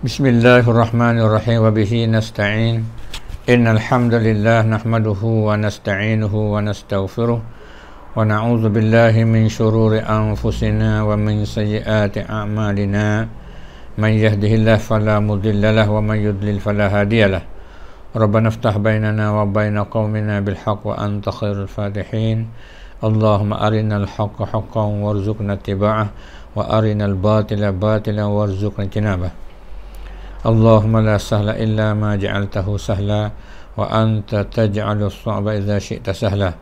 Bismillahirrahmanirrahim wa bihi nasta'in. Innal hamdalillah nahmaduhu wa nasta'inuhu wa nastaghfiruh wa na'udzu billahi min shururi anfusina wa min sayyiati a'malina. Man yahdihillahu fala mudilla lahu wa man yudlil fala hadiyalah. Rabbana iftah bainana wa baina qaumina bil haqq wa anta khairul fatihin. Allahumma arinal haqqa haqqan warzuqna ittiba'ah wa arinal batila batilan warzuqna ijtinabah. Allahumma la sahla illa ma ja'altahu sahla wa anta taj'alu as-sa'ba idza syi'ta sahla.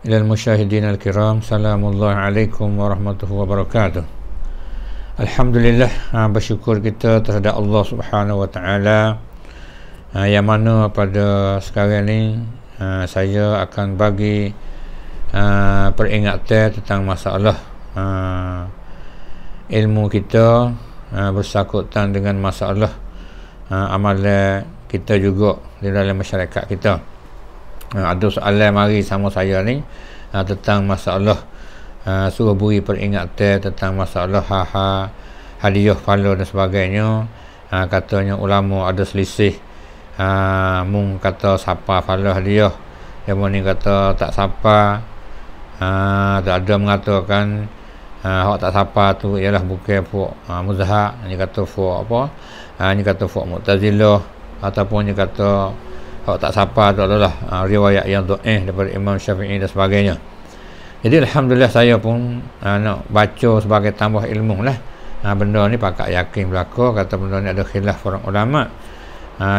Ilal musyahidin al-kiram, salamullahi alaikum warahmatullahi wabarakatuh. Alhamdulillah, bersyukur kita terhadap Allah Subhanahu wa taala, yang mana pada sekarang ni saya akan bagi peringatan tentang masalah ilmu kita bersangkutan dengan masalah amalan kita juga di dalam masyarakat kita. Ada soalan mari sama saya ni tentang masalah suruh beri peringatan tentang masalah hadiah pahala dan sebagainya. Katanya ulama ada selisih, mung kata siapa pahala hadiah, yang ni kata tak siapa. Tak ada mengatakan hak tak siapa tu ialah bukan fuq muzhab, ni kata fuq apa, ni kata fuq mu'tazilah, ataupun ni kata hak tak siapa tu adalah riwayat yang dhaif daripada Imam Syafi'i dan sebagainya. Jadi alhamdulillah saya pun nak baca sebagai tambah ilmu lah. Benda ni pakak yakin belaka, kata benda ni ada khilaf orang ulama.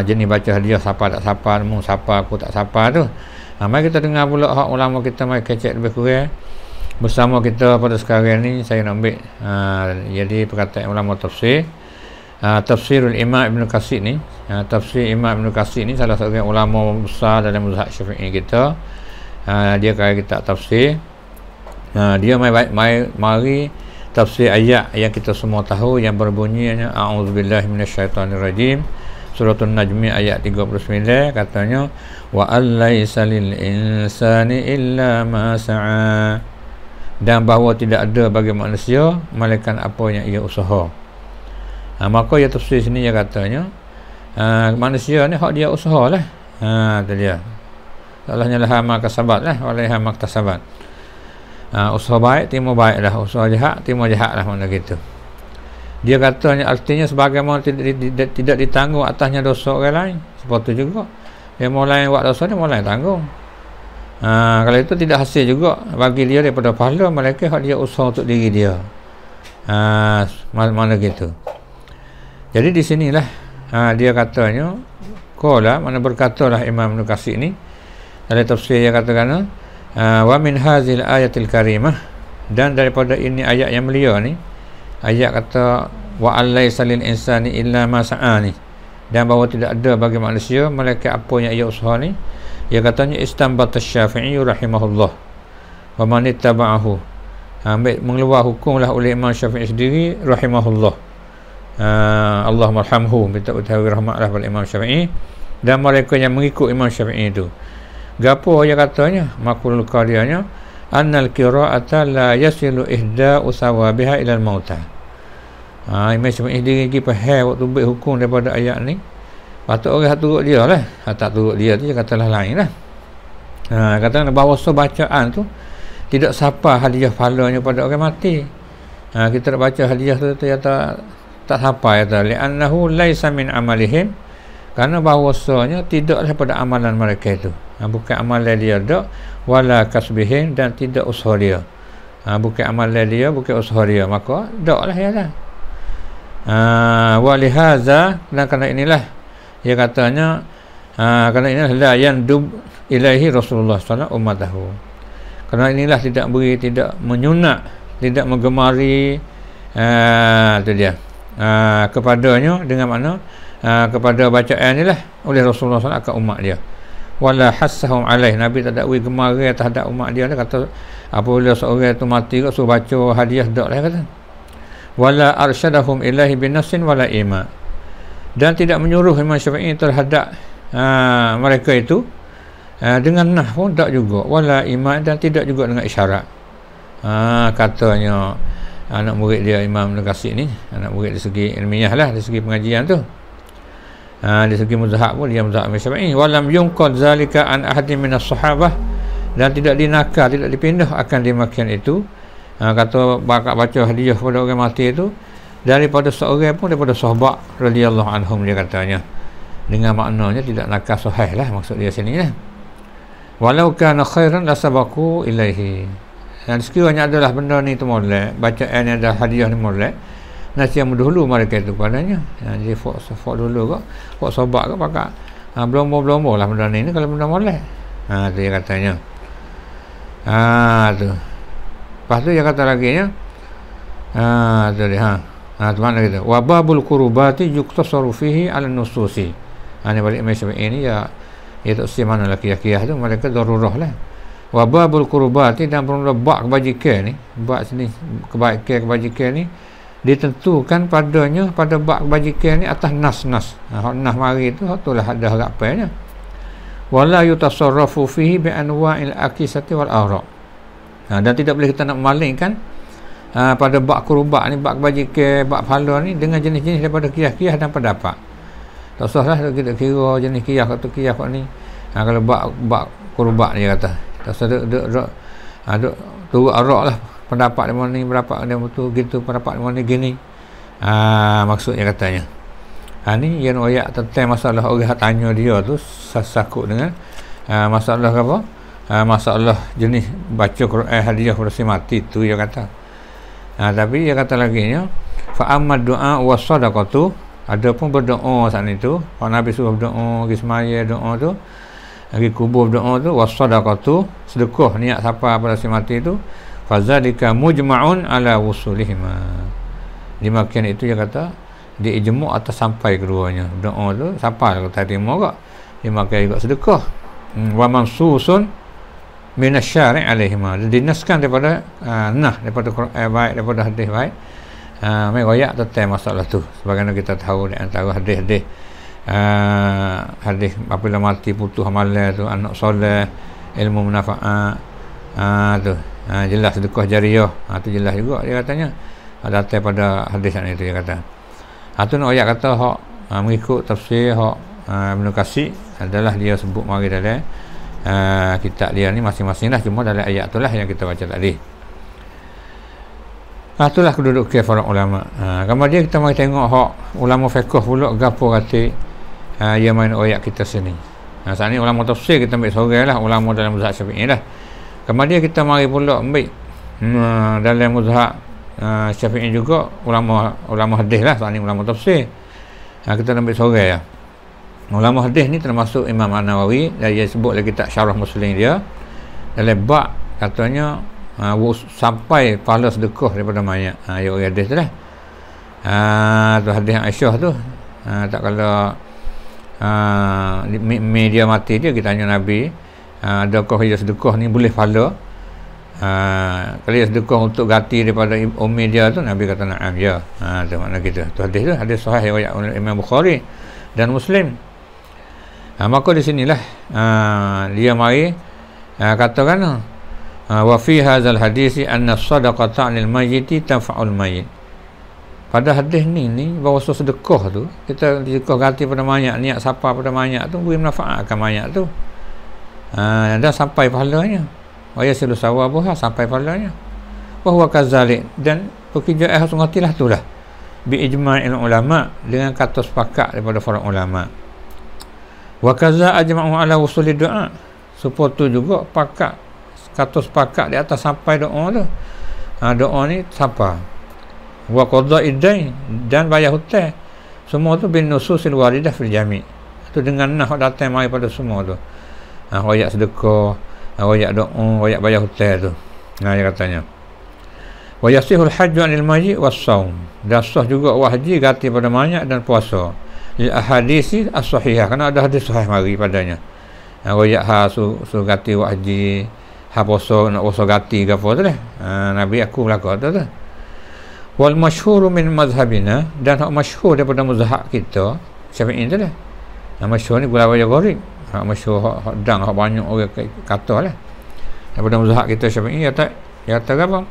Jenis baca hadiah siapa tak siapa, mung siapa aku tak siapa tu. Mari kita dengar pula hak ulama kita, mari kecek lebih kurang bersama kita pada sekarang ni. Saya nak ambil jadi perkataan ulama tafsir, tafsirul Imam Ibn Katsir ni. Tafsir Imam Ibn Katsir ni salah seorang ulama besar dalam mazhab Syafi'i kita. Dia kaya kitab tafsir. Dia mari tafsir ayat yang kita semua tahu yang berbunyinya a'udzubillahi minasyaitonirrajim, suratul najmi ayat 39. Katanya wa allaisa lil insani illa ma sa'a, dan bahawa tidak ada bagi manusia melainkan apa yang ia usaha. Maka ya tafsir sini dia katanya manusia ni hak dia usaha lah. Tu dia, salahnya lah amal kasabat lah, walaiha maktasabat. Usaha baik timbul baik lah, usaha jahat timbul jahat lah, mana gitu. Dia katanya artinya sebagaimana tidak ditanggung atasnya dosa orang lain, seperti juga dia mulai buat dosa ni mulai tanggung. Kalau itu tidak hasil juga bagi dia daripada pahala, mereka hak dia usaha untuk diri dia. Mana gitu. Jadi di sinilah dia katanya qala, mana berkatalah Imam Ibn Katsir ni dalam tafsir dia katakan wa min hazil ayatil karimah, dan daripada ini ayat yang mulia ni, ayat kata wa allaisa lil insani illa ma sa'a ni, dan bahawa tidak ada bagi manusia melainkan apa yang ia usaha ni. Dia katanya istanbata Syafi'i rahimahullah wa man ittaba'ahu, mengeluar hukumlah oleh Imam Syafi'i sendiri rahimahullah. Allah marhamhu, minta utawi rahmatlah pada Imam Syafi'i dan mereka yang mengikut Imam Syafi'i itu. Gapo dia katanya, makul qadiyanya annal qira'ata la yasilu ihda'u sawabiha ila al-mauta. Imam Syafi'i sendiri pergi faham waktu buat hukum daripada ayat ni. Patut orang turut dia lah, tak turut dia tu dia katalah lain lah. Kata bahawa bacaan tu tidak sapa hadiah pahalanya pada orang mati. Kita nak baca hadiah tu tak sapa ya ta, li'annahu laisa min amalihim, kerana bahawasanya tidaklah pada amalan mereka itu. Bukan amalan dia dak, wala kasbihim, dan tidak usaha dia. Bukan amalan dia, bukan usaha dia, maka daklah ya lah. Walihaza, dan kerana inilah dia katanya kerana inilah la yandub ilaihi Rasulullah sallallahu alaihi wasallam ummatahu, kerana inilah tidak menyunat, tidak menggemari itu dia kepadanya, dengan mana kepada bacaan inilah oleh Rasulullah sallallahu alaihi wasallam akan umat dia. Wala hassahum alaih, Nabi tak ada gemari terhadap umat dia. Dia kata apabila seorang itu mati suruh baca hadiah daklah, kata wala arsyadahum ilaihi binafsin wala ima, dan tidak menyuruh Imam Syafi'i terhadap mereka itu dengan nah pun tak juga, wala iman, dan tidak juga dengan isyarat. Katanya anak murid dia Imam Ibn Katsir ni, anak murid dari segi ilmiah lah, dari segi pengajian tu. Dari segi mazhab pun dia mazhab Syafi'i. Walam yunqad zalika an ahadin minas sahabah, dan tidak dinakal, tidak dipindah akan demikian itu. Kata baca hadiah pada orang mati itu daripada seorang pun daripada sahabat radhiyallahu anhum, dia katanya. Dengan maknanya tidak nakal sahih lah maksud dia sini lah. Walau kana khairan lasabaku ilaihi. Dan sekiranya adalah benda ni tu molek, bacaan yang ada hadiah ni molek, nasi yang dahulu mereka itu padanya. Jadi fok dulu kok, fok sobat kok pakai belombo-belombo lah benda ni kalau benda molek. Tu dia katanya. Tu. Lepas tu dia kata lagi nya. Tu dia. Tu mana kita? Wa babul qurubati yuktasaru fihi ala nususi. Ini balik Imam ini ya tak si mana laki-laki tu mereka darurah lah. Wa babul qurubati, dan bab kebajikan ni, bab sini kebajikan ni ditentukan padanya, pada bab kebajikan ni atas nas-nas. Nas mari tu itulah ada harapannya. Wala yutasarrafu fihi bi anwa'il aqisati wal ara'. Dan tidak boleh kita nak malingkan pada bab qurubat ni, bab kebajikan, bab pahala ni dengan jenis-jenis daripada qiyas dan pendapat. Tak usahlah kita kira jenis qiyas atau qiyas ni. Kalau bab qurubat ni kata tak usah duk turut arak lah pendapat dia ni berapa dia betul gitu, pendapat dia ni gini. Maksudnya katanya. Ni yang ayat tentang masalah orang tanya dia tu sakut dengan masalah apa? Masalah jenis baca Quran hadiah pada si mati tu dia kata. Tapi dia kata lagi nya fa amad du'a wa sadaqatu, adapun berdoa saat itu, kalau Nabi suruh berdoa, pergi semaya doa tu, pergi kubur doa tu, wa sadaqatu, sedekah niat siapa pada si mati tu, fazalika mujma'un ala wusulihima. Dimakan itu dia kata diijmu' atas sampai keduanya. Doa tu sampai kalau tak terima kok dimakan juga sedekah. Wa mansusun minasyari' alaihima, dinaskan daripada daripada Quran baik, daripada hadis baik. Mai royak tentang masalah tu. Sebagaimana kita tahu di antara hadis-hadis hadis apabila mati putus amalan tu, anak soleh, ilmu manfaat, tu jelas sedekah jariah, tu jelas juga dia katanya datang pada hadis ni tu dia kata. Tu nak ayat kata hak mengikut tafsir hak Ibn Katsir adalah dia sebut mari dalam kitab dia ni masing-masing lah, cuma dalam ayat tu lah yang kita baca tadi. Itulah kedudukan para ulama. Kemudian kita mari tengok hak ulama fiqh pula gapo kata yang main ayat kita sini. Saat ni ulama tafsir kita ambil seorang lah, ulama dalam mazhab Syafi'i lah. Kemudian kita mari pula ambil dalam mazhab Syafi'i juga ulama hadis lah. Saat ni ulama tafsir kita ambil seorang ya. Ulama hadis ni termasuk Imam An-Nawawi, dan dia sebut lagi kitab Syarah Muslim dia dalam bab katanya sampai pahala sedekah daripada mayat. Ya orang hadis tu lah. Tu hadis Aisyah tu. Tak kalau media mati dia kita tanya Nabi, adakah dia sedekah ni boleh pahala? Kalau dia sedekah untuk ganti daripada ummi dia tu, Nabi kata na'am ya. Tu makna kita. Tu hadis tu hadis sahih riwayat Imam Bukhari dan Muslim. Maka di sinilah dia mari katakan wa fi hadzal hadisi anna sadaqata 'anil mayyiti tanfa'ul mayyit. Pada hadis ni bahawa sedekah tu, kita sedekah ganti pada mayat, niat siapa pada mayat tu boleh manfaatkan mayat tu. Dan sampai pahalanya. Wa yasilu sawabuha, sampai pahalanya. Wa huwa kadzalik, dan pekerjaan harus mengertilah itulah. Bi ijma'il ulama, dengan kata sepakat daripada para ulama. Wa kaza ajma'u ala usuli doa, supaya tu juga kata sepakat di atas sampai doa tu. Doa ni siapa? Wa qada'id dain, dan bayar hutang. Semua tu bin nususil waridah fil jami'. Tu dengan nah datang mai pada semua tu. Royak sedekah, royak doa, royak bayar hutang tu. Dia katanya. Wa yasihul hajju 'anil mayyit was-shaum. Dan sah juga haji ganti pada mayat dan puasa. Lil ahadisi as-sahihah, kerana ada hadis sahih mari padanya. Royak su ganti haji, puasa nak puasa ganti ke apa tu dah. Nabi aku belaka tu tu. Wal masyhur min mazhabina, dan hak masyhur daripada mazhab kita Syafi'i tu dah. Masyhur ni gula wajah goreng. Hak masyhur hak dang hak banyak orang kata lah. Daripada mazhab kita Syafi'i dia kata apa?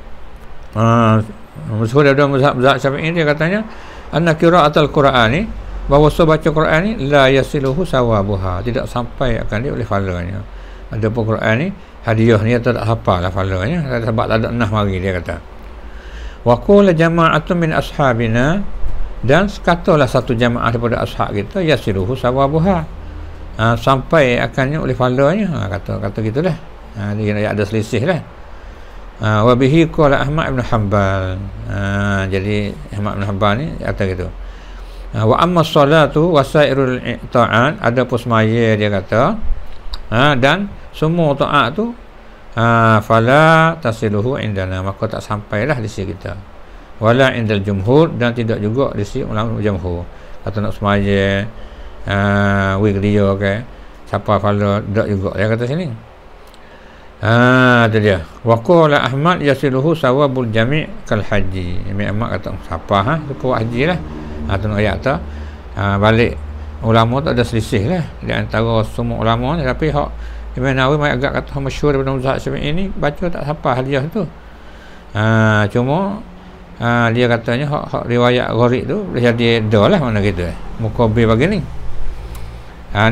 Masyhur daripada mazhab Syafi'i, dia katanya anna qira'atul Qur'ani, bahawa baca Quran ni la yasiluhu sawabuha, tidak sampai akan dia oleh pahalanya. Adapun Quran ni hadiah ni tak hafal lah pahalanya, sebab tak ada nah mari, dia kata. Wa qala jama'atun min ashabina, dan katalah satu jamaah daripada ashab kita, yasiluhu sawabuha, sampai akannya oleh pahalanya, kata gitulah. Dia ada selisih lah. Wa bihi qala Ahmad bin Hanbal. Jadi Ahmad bin Hanbal ni kata gitu. Wa amma salatu wasairul ta'at, ada pun semaya, dia kata, dan semua taat tu fala tasiluhu indana, maka tak sampailah di sisi kita. Wala indal jumhur, dan tidak juga di sisi ulama jumhur. Kata nak semaya week dia ke siapa fala tak juga, dia kata sini. Itu dia. Wa qala Ahmad yasiluhu sawabul jami' kal haji. Imam Ahmad kata siapa buat haji lah. Tu ayat tu balik ulama tu ada selisih lah di antara semua ulama ni, tapi hak Imam Nawawi agak kata masyhur daripada mazhab Syafi'i ini, baca tak siapa hadiah tu. Cuma dia katanya hak riwayat gharib tu boleh jadi dah lah, mana gitu mukabil bagi ni.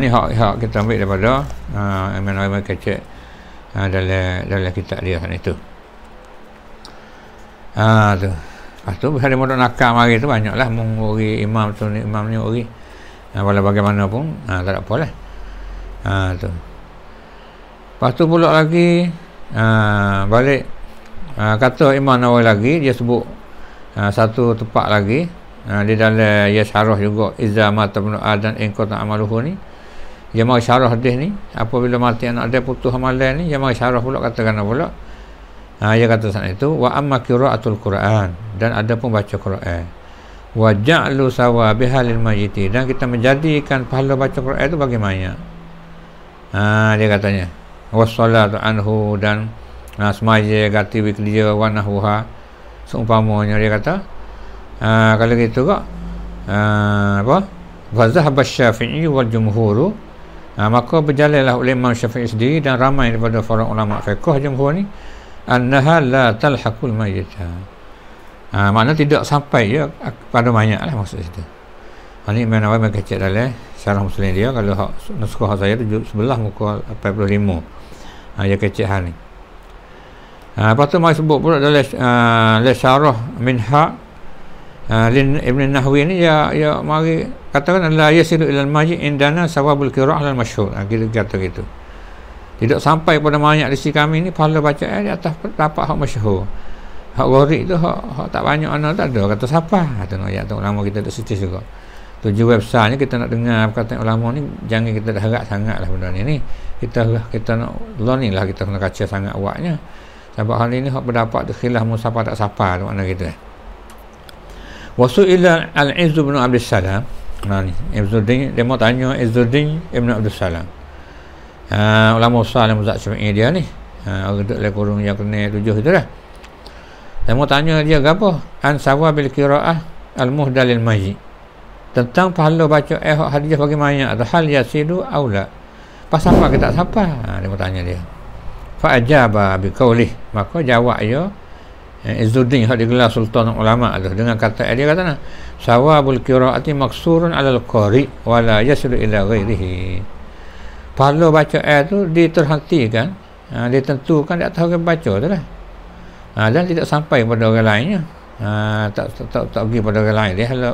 Ni hak kita ambil daripada Imam Nawawi kecek dalam kitab dia kan itu. Tu. Lepas tu hari modal nakal mari tu banyaklah menguri imam tu ni, imam ni uri. Walau bagaimanapun tak ada apa lah. Tu. Lepas tu pula lagi balik kata Imam Nawawi lagi, dia sebut satu tempat lagi di dalam ya syarah juga, iza mata ibnu adam in qata amaluhu ni. Dia mau syarah hadis ni, apabila mati anak dia putus amalan ni, dia mau syarah pula katakan pula. Dia kata sana itu, wa amma qira'atul Quran, dan ada pun baca Quran. Wa ja'lu sawabiha lil mayyiti, dan kita menjadikan pahala baca Quran itu bagaimana? Dia katanya, wassalatu anhu, dan semaya ganti wikliya wa nahwa, seumpamanya. Dia kata kalau gitu kok apa? Wa zahaba Syafi'i wal jumhur, maka berjalanlah oleh Imam Syafi'i sendiri dan ramai daripada para ulama fiqh jumhur ni, annaha la talhaqul mayyita. Makna tidak sampai ya pada mayat lah maksud itu. Ini Imam Nawawi kecek dalam syarah Muslim dia, kalau nuskah saya tu sebelah muka 85. Dia kecek hal ni. Lepas tu mai sebut pula dalam syarah minha Ibn Nahwi ni, ya mari katakan la yasilu ilal majid indana sawabul qira'ah al masyhur. Kata gitu. Tidak sampai pada mayat di sisi kami ni pahala bacaan di atas tapak hak masyhur. Hak gharib tu hak tak banyak anak tak ada, kata siapa? Kata ayat tu ulama kita tak sitis juga. Tujuan besarnya kita nak dengar perkataan ulama ni, jangan kita dah harap sangatlah benda ni. Kita nak ni lah, kita kena kaca sangat awaknya. Sebab hal ini hak berdapat tu khilaf musafah tak sapa tu makna gitu. Wasu'ila al-Izz bin Abdul Salam. Ni Izzuddin, dia mau tanya Izzuddin Ibn Abdul Salam. Ulama besar dalam mazhab Syafi'i dia ni, orang duduk dalam kurung yang kena 7 tu dah. Saya mau tanya dia apa? An sawabil qira'ah al-muhdalil majid, tentang pahala baca hadiah bagaimana, atau hal yasidu aw la, pasal apa kita tak siapa? Dia mau tanya dia. Fa ajaba bi qaulih, maka jawab dia Izzuddin hak digelar sultan ulama tu dengan kata dia kata sawabul qira'ati maksurun 'alal qari wa la yasilu ila ghairihi. Pahala baca tu diterhentikan, ditentukan di atas orang baca tu lah, dan tidak sampai pada orang lainnya, tak pergi pada orang lain. Dia kalau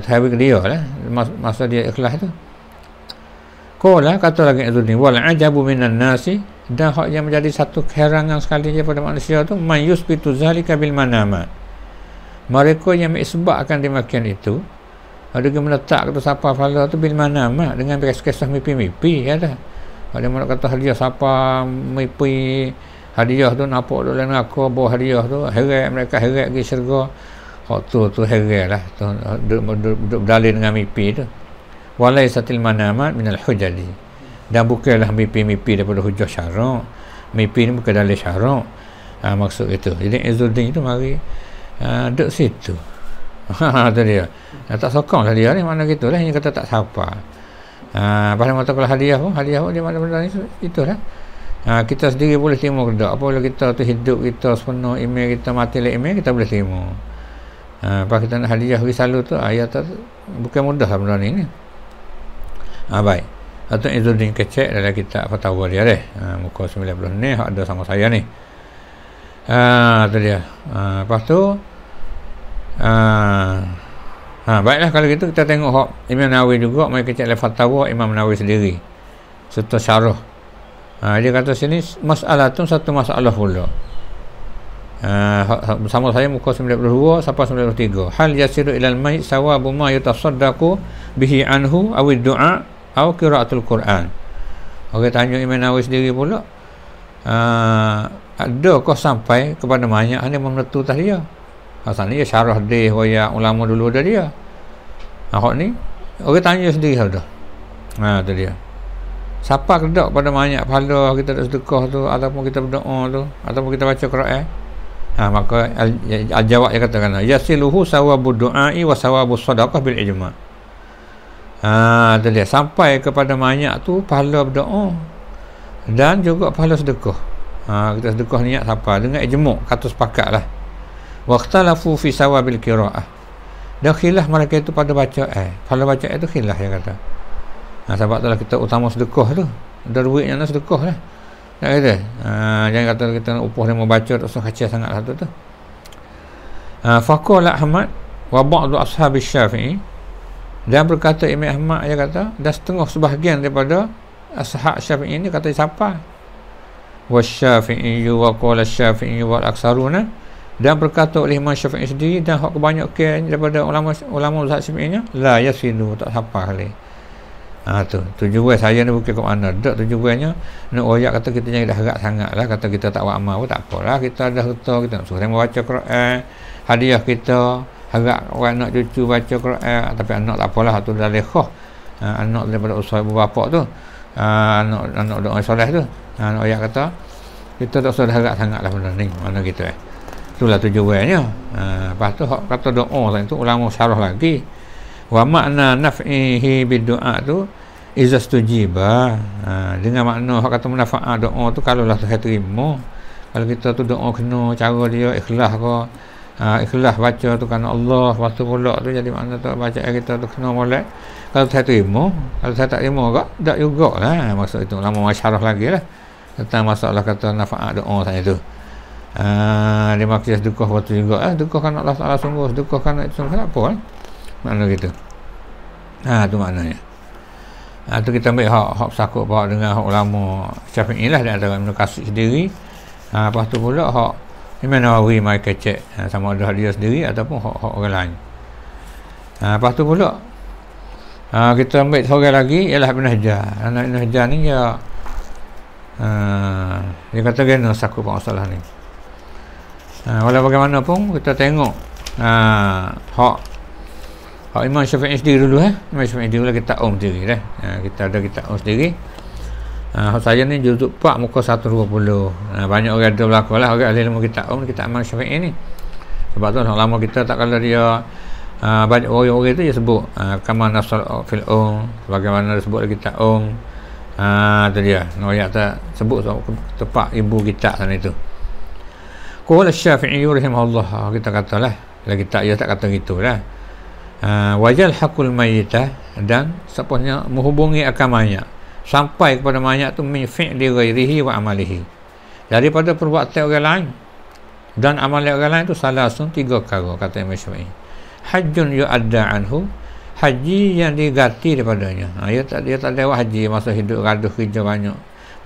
tahu dia lah masa dia ikhlas tu. Qala, kata lagi Izzuddin, wal ajabu minan nasi, dan hak yang menjadi satu keherangan sekali daripada manusia tu, man yusbitu zalika bil manamat, mereka yang mengisbatkan demikian itu, ada yang meletak kata siapa pahala tu bil manamat, dengan kisah mimpi-mimpi ya dah. Ada yang kata hadiah siapa mimpi hadiah tu nampak dalam aku bawa hadiah tu, heret mereka, heret pergi syurga. Hak tu heret lah tu, duduk berdalil dengan mimpi tu. Walaisatil manamat minal hujali, dan bukanlah mimpi-mimpi daripada hujah syarak. Mimpi ni bukan dalil syarak. Maksud itu. Jadi Izzuddin tu mari duduk situ. Tu dia. Tak sokonglah dia ni, mana gitulah, dia kata tak siapa. Pasal mata kalau hadiah pun dia mana benda ni itulah. Kita sendiri boleh terima ke tak? Apabila kita tu hidup kita sepenuh, email kita mati lah email, kita boleh terima. Lepas kita nak hadiah risalah tu, ayat tu bukan mudah lah benda ni. Baik. Atau Izzuddin kecek dalam kitab fatwa dia deh. Muka 90 ni ada sama saya ni. Tu dia. Lepas tu baiklah kalau gitu kita tengok hak Imam Nawawi juga mai kecek dalam fatwa Imam Nawawi sendiri. Serta syarah. Dia kata sini masalah tu satu masalah pula. Bersama saya muka 92 sampai 93. Hal yasiru ilal mayit sawabu ma yutasaddaqu bihi anhu aw du'a aw qiraatul Quran. Orang tanya Imam Nawawi sendiri pula, adakah sampai kepada mayat hanya menentu dia? Asalnya syarah dia waya ulama dulu dah dia. Hak ni orang tanya sendiri dah. Tu dia. Siapa kedak pada mayat pahala kita tak sedekah tu, ataupun kita berdoa tu, ataupun kita baca Quran. Maka al-jawab dia katakan yasiluhu sawabu du'ai wa sawabu sadaqah bil ijma'. Tu dia, sampai kepada mayat tu pahala berdoa dan juga pahala sedekah. Kita sedekah niat siapa dengan ijma', kata sepakatlah. Waqtalafu fi sawabil qiraah. Dan khilaf mereka itu pada bacaan. Pahala bacaan itu khilaf dia kata. Sebab itulah kita utama sedekah tu. Ada duitnya nak sedekah lah. Tak kata. Jangan kata kita nak upah dia membaca tak usah kacau sangat satu tu. Faqala Ahmad wa ba'du ashabi Syafi'i, dan berkata Imam Ahmad, dia kata, dan setengah sebahagian daripada ashab Syafi'i ini kata siapa? Wa Syafi'i wa qala Syafi'i wal aksaruna, dan berkata oleh Imam Syafi'i sendiri dan hak kebanyakan daripada ulama mazhab Syafi'inya, la yasilu, tak siapa kali. Tujuan saya ni bukan ke mana dak, tujuannya nak royak kata kita jangan dah harap sangat lah, kata kita tak buat amal pun tak apalah, kita dah harta, kita nak suruh membaca Quran, hadiah kita harap orang nak cucu baca Quran, tapi anak tak apalah, tu dah lekhah. Anak daripada usaha ibu bapa tu, anak doa soleh tu, nak royak kata kita tak usah harap sangat lah benda ni, mana kita itulah tujuannya. Lepas tu kata doa tu ulama syarah lagi, wa makna naf'ihi bid-du'a tu iza stujiba, dengan makna hak kata manfaat doa tu kalau lah Tuhan terima. Kalau kita tu doa kena cara dia ikhlas ke, ikhlas baca tu kerana Allah, lepas tu pula tu jadi makna tu baca kita tu kena molek, kalau Tuhan terima. Kalau Tuhan tak terima ke tak jugalah, maksud itu ulama masyarah lagi lah tentang masalah kata manfaat doa saya tu. Dia maksud sedekah waktu juga sedekah kan Allah Ta'ala sungguh, sedekah kan itu kenapa makna gitu. Tu maknanya. Tu kita ambil hak sakut bahawa dengan hak ulama Syafi'i lah, dan antara Ibn Katsir sendiri. Lepas tu pula hak Imam Nawawi mai kecek, sama ada dia sendiri ataupun hak orang lain. Lepas tu pula kita ambil seorang lagi ialah Ibn Hajar. Ibn Hajar ni dia kata kena sakut masalah ni. Walau bagaimanapun kita tengok hak Imam Syafi'i sendiri dulu. Imam Syafi'i dulu kita sendiri dah. Kita ada kita sendiri. Saya ni juzuk 4 muka 120. Banyak orang ada berlaku lah orang ahli ilmu kita Imam Syafi'i ni. Sebab tu lama kita tak kala dia banyak orang-orang tu dia sebut kama nasal fil bagaimana disebut kita tu dia. Noyak tak sebut tepat ibu kita sana itu. Qala Syafi'i rahimahullah, kita katalah lagi tak dia tak kata gitulah. Wajal hakul mayyitah, dan sepatutnya menghubungi akan mayat sampai kepada mayat tu min fi'li ghairihi wa amalihi, daripada perbuatan orang lain dan amalan orang lain tu salasun 3 perkara kata Imam Syafi'i. Hajjun yu'adda anhu, haji yang diganti daripadanya. Dia tak lewat haji masa hidup gaduh kerja banyak,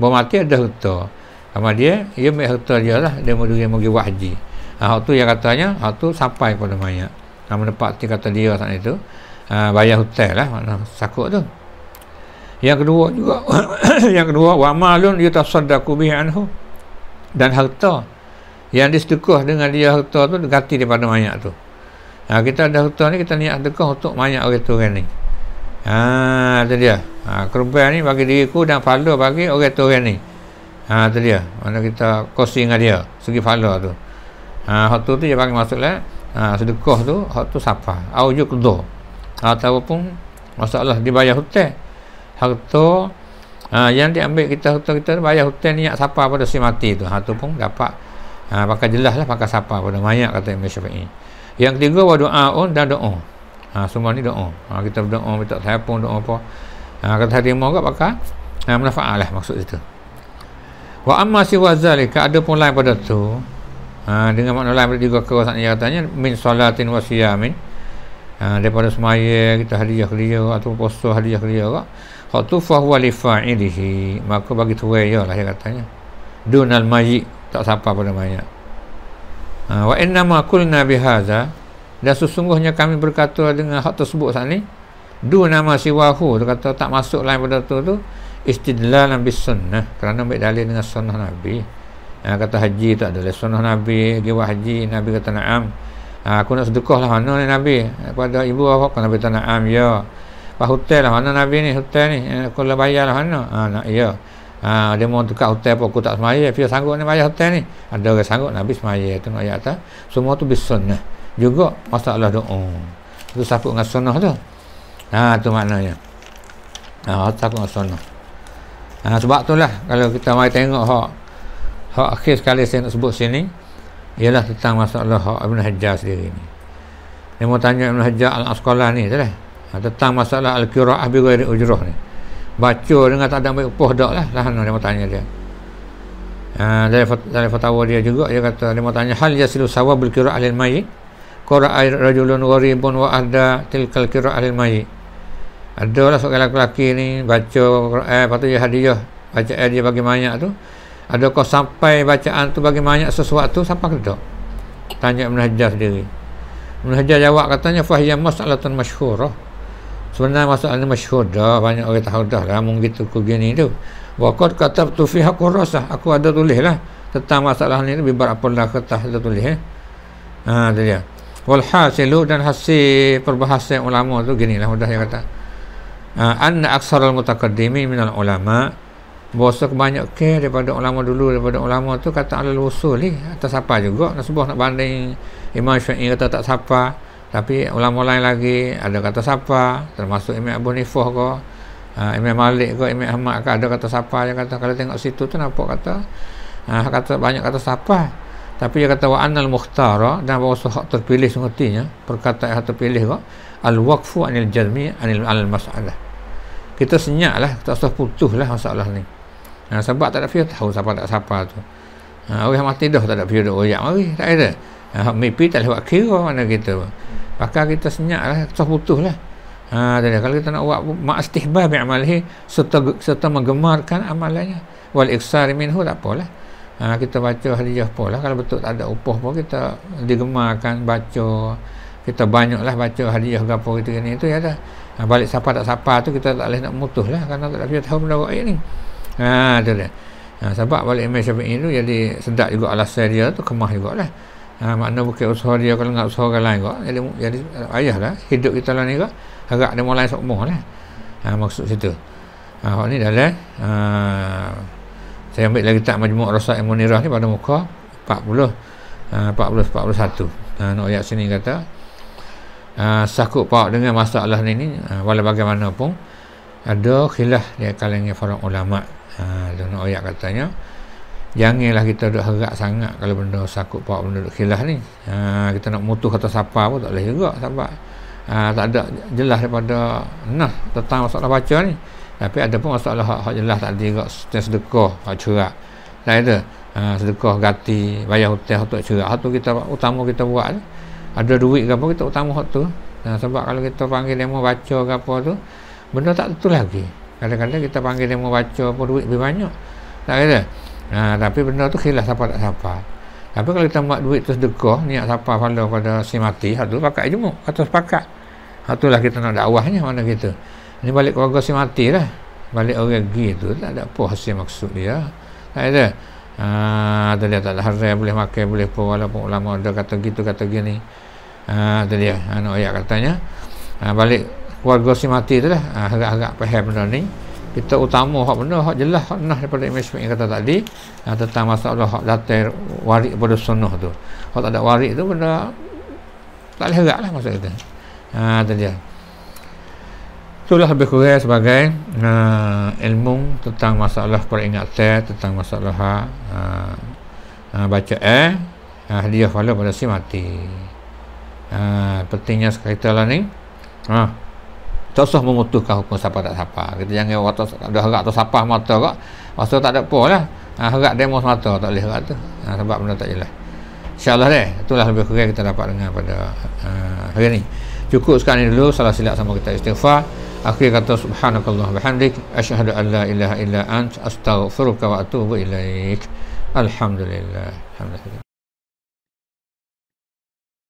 bermati ada harta sama dia ambil harta dia lah, dia mau pergi buat haji. Hak tu yang katanya hak tu sampai kepada mayat, menepati kata dia saat itu bayar hutang lah, makna sakut tu. Yang kedua juga yang kedua wa malun yutasaddaqu bihi anhu, dan harta yang disedekah dengan dia harta tu diganti daripada mayat tu. Kita ada harta ni, kita niat sedekah untuk mayat orang tu orang ni. Tu dia. Korban ni bagi diriku dan pahala bagi orang tu orang ni. Tu dia. Mana kita kongsi dengan dia segi pahala tu. Hak tu dia bagi maksudlah sedekah tu hak tu siapa? Au yuqdha. Ataupun masalah dibayar hutang. Harta Yang diambil kita bayar hutang niat siapa pada si mati tu. Tu pun dapat pakai jelas lah, pakai siapa pada mayat, kata Imam Syafi'i. Yang ketiga wa doaun dan doa. Semua ni doa. Kita berdoa minta telefon, doa apa. Kata harimau kat pakai manfaat lah, maksud itu. Wa amma siwa zalika, ada pun lain pada tu. Dengan makna lain pada tiga perkara saat ni katanya min salatin wa siyamin. Daripada semaya kita hadiah dia atau puasa hadiah dia kak. Hak tu fa huwa li fa'ilihi, maka bagi tuai lah dia katanya. Dunal mayyit, tak siapa pada mayat. Wa inna ma qulna bihadza, dan sesungguhnya kami berkata dengan hak tersebut saat ni, duna ma siwahu, tu kata tak masuk lain pada tu istidlalan bis sunnah, kerana ambil dalil dengan sunnah Nabi. Kata haji tak ada sunnah Nabi, pergi buat haji, Nabi kata na'am. Aku nak sedekah lah, mana ni Nabi kepada ibu awak, Nabi kata na'am, ya. Pak hotel lah, mana Nabi ni hotel ni, aku lah bayar lah, mana nak, ya. Dia mau tukar hotel apa, aku tak semaya, dia sanggup ni bayar hotel ni, ada orang sanggup, Nabi semaya tu nak ayat atas. Semua tu bis sunnah juga, masalah doa tu sanggup dengan sunnah tu. Tu maknanya sanggup dengan sunnah. Sebab tu lah kalau kita mari tengok hak akhir sekali saya nak sebut sini ialah tentang masalah hak Ibn Hajar sendiri ni. Dia mau tanya Ibn Hajar Al-Asqalani tu lah, tentang masalah al-qira'ah bi ghairi ujrah ni, baca dengan tak ada ambil upah dak lah dia mau tanya dia. Dari fatwa dia juga, dia kata, dia mau tanya hal yasilu sawabul qira'ah lil mayyit, qara'a rajulun gharibun wa ahda tilkal qira'ah lil mayyit. Adalah seorang lelaki ni baca Quran, lepas tu dia hadiah bacaan dia bagi mayat tu, adakah sampai bacaan tu bagi mayat sesuatu sampai ke tak? Tanya Ibn Hajar sendiri. Ibn Hajar jawab katanya fahiyya mas'alatun masyhurah, sebenarnya masalah ni masyhur dah, banyak orang tahu dah lah mungkin tu gini tu. Wa qad katabtu fiha qurrasah, aku ada tulis lah tentang masalah ni, bibar apalah kertas ada tulis tu dia. Wal hasilu, dan hasil perbahasan ulama tu ginilah, mudah dia kata, anna aksarul mutaqaddimin minal ulama, bahasa kebanyakan daripada ulama dulu, daripada ulama tu kata alal usuli, atas apa juga nak sebut, nak banding Imam Syafi'i kata tak siapa, tapi ulama lain lagi ada kata siapa, termasuk Imam Abu Hanifah ke, Imam Malik ke, Imam Ahmad ke, ada kata siapa. Dia kata kalau tengok situ tu nampak kata banyak kata siapa, tapi dia kata wa annal mukhtara, dan bahawa hak terpilih semestinya, perkataan hak terpilih ke al-waqfu anil jazmi anil al-mas'alah, kita senyap lah, tak usah putus lah masalah ni. Sebab tak ada fiqh tahu siapa tak siapa tu. Orang mati dah tak ada fiqh dah royak mari, tak ada. Mimpi tak lewat kira mana kita. Maka kita senyap lah, tak usah putus lah. Kalau kita nak buat ma'astihbab bi'amalihi, serta menggemarkan amalannya, wal iksari minhu, tak apalah. Kita baca hadiah apalah, kalau betul tak ada upah pun kita digemarkan baca, kita banyaklah baca hadiah ke apa gitu ni, itu ya dah. Balik siapa tak siapa tu kita tak boleh nak mutus lah, kerana tak ada tahu benda ayat ni. Tu dia. Sebab balik Imam Syafi'i tu jadi sedap juga alasan dia tu, kemah jugalah. Makna bukan usaha dia, kalau nak usaha orang lain kok, jadi ayahlah hidup kita lah ni kok, harap dia mulai sokmoh lah. Maksud situ. Ni dalam saya ambil lagi tak Majmu' Rasail Munirah ni pada muka 41. Nak ayat sini kata sakut pak dengan masalah ni walau bagaimanapun ada khilaf di kalangan para ulama. Nak ayat katanya janganlah kita duk harap sangat kalau benda sakut pak, benda duk khilaf ni. Kita nak mutuh kata siapa pun tak boleh juga, sebab tak ada jelas daripada nas tentang masalah baca ni. Tapi ada pun masalah hak jelas tak ada juga, sedekah hak cerak tak ada, sedekah gati, bayar hutang untuk cerak, hak tu kita utama kita buat. Ada duit ke apa kita utama hak tu. Sebab kalau kita panggil demo baca ke apa tu, benda tak betul lagi. Kadang-kadang kita panggil demo baca apa duit lebih banyak, tak ada. Tapi benda tu khilaf siapa tak siapa. Tapi kalau kita buat duit tu sedekah, niat siapa follow pada si mati, hak tu pakai jemuk atau sepakat, hak tu lah kita nak dakwahnya mana kita. Ini balik keluarga si mati lah, balik orang gitu, tak ada apa hasil maksud dia, tak ada. Ada dia tak ada haram, boleh makan, boleh apa, walaupun ulama ada kata gitu, kata gini. Ada dia anak ayat katanya balik keluarga si mati tu lah, agak-agak faham benda ni. Kita utama hak benda hak jelas, hak nah daripada Imam Syafi'i kata tadi tentang masalah hak datang waris pada sunnah tu. Hak tak ada waris tu benda tak boleh harap lah maksud kita. Ada dia. Itulah lebih kurang sebagai ilmu tentang masalah peringatan, tentang masalah baca hadiah pahala pada si mati. Pentingnya kita lah ni tak usah memutuskan hukum siapa tak siapa. Kita jangan waktu ada harap tu siapa mata kak, waktu tak ada apa lah, harap demo mata tak boleh harap tu, sebab benda tak jelas. InsyaAllah deh, itulah lebih kurang kita dapat dengar pada hari ni. Cukup sekarang ni dulu, salah silap sama kita istighfar. Akhir kata subhanakallah bihamdik, asyhadu an la ilaha illa ant, astaghfiruka wa atubu ilaik. Alhamdulillah. Alhamdulillah.